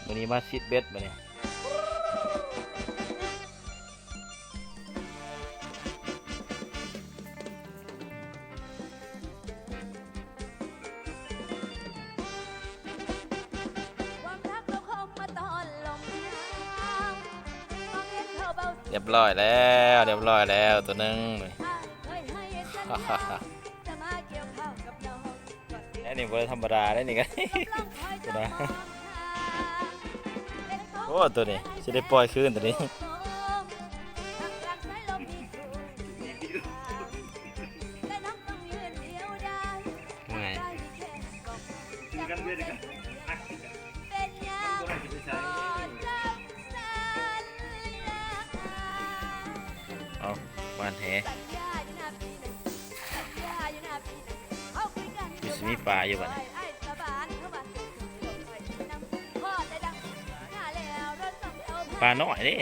วันนี้มาซิดเบ็ดมาเนี่ยเรียบร้อยแล้วตัวนึงนี่บริธรรมดาได้นี่กันตัวนะโอ้ตัวนี้จะได้ปล่อยคืนตัวนี้เอาวานแหมีปลาอยู่บ้านปลาน้อยนี่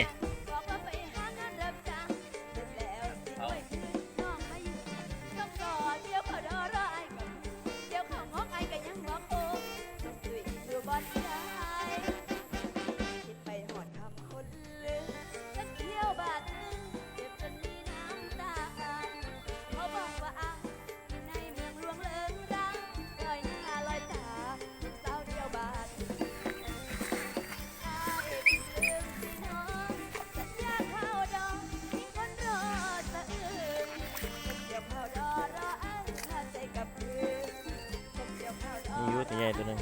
มีอยู่ตัวใหญ่ตัวนึง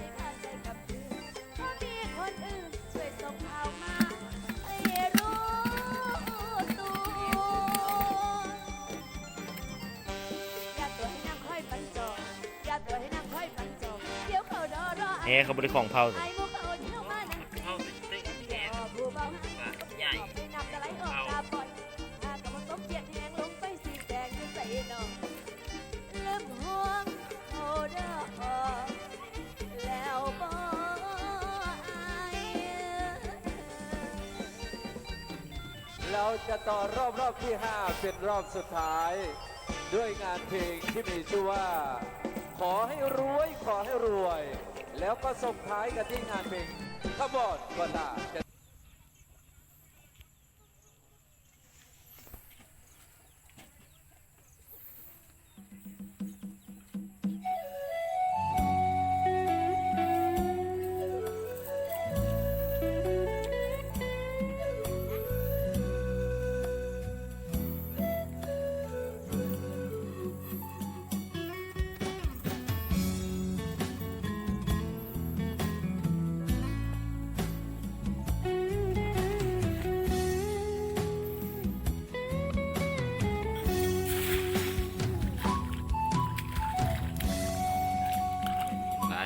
เขาบริของเผาสิเราจะต่อรอบที่ 5เป็นรอบสุดท้ายด้วยงานเพลงที่มีชื่อว่าขอให้รวยแล้วก็ส่งท้ายกันที่งานเพลงขบวนกตา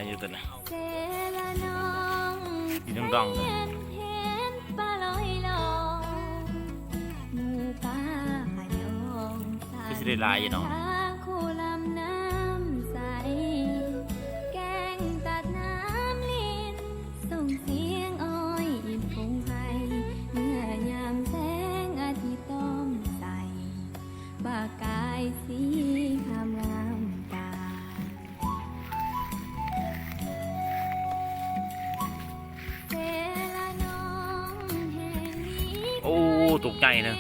อยู่ตัวนะอยู่ดองเลยคือสิได้ลายอยู่เนาะโอ้ตกใจนะ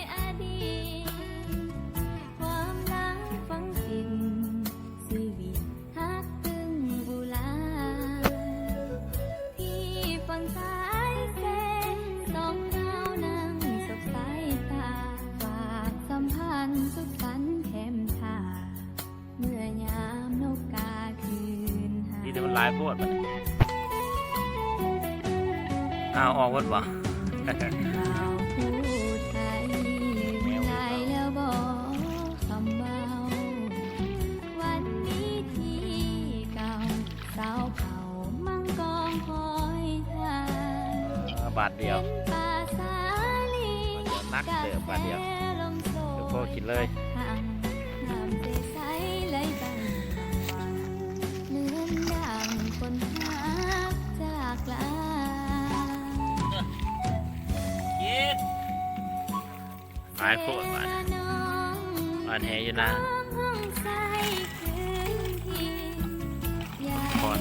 นี่เดี๋ยวมันลายโพดมันเอาออกวัดวะบาทเดียวนักเดือบาทเดียวเดี๋ยวพ่อกินเลยหลายโพดบาทแหอยู่นะคน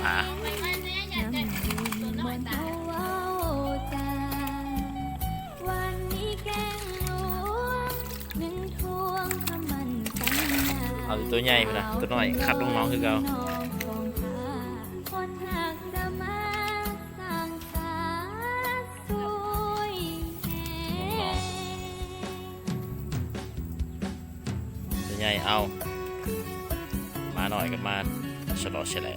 ป่า เอาตัวใหญ่ไปละตัวน้อยคัดลงน้องคือเก่าตัวใหญ่เอามาหน่อยกันมาฉลอดเฉลย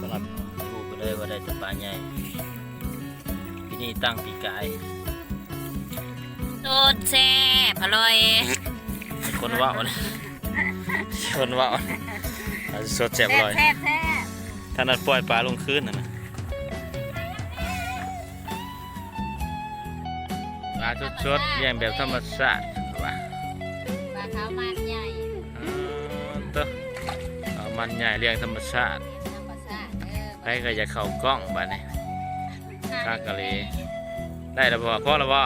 สำหรับดูไปเลยว่าได้จะปลาใหญ่ปีนี้ตั้งปีกาย สูตรแซ่บอร่อย มีคนว่าวนะคนว่าวอาจจะสดแซ่บอร่อย แซ่บแซ่บ ถ้านัดปล่อยปลาลงคืนนะปลาสดๆอย่างแบบธรรมชาติว่ะ ปลาขาวมันใหญ่ ตัวเอามันใหญ่เลี้ยงธรรมชาติ ธรรมชาติใครก็จะเข้ากล้องบ้านนี้ข้ากะเลยได้แล้วบ่พอแล้วบ่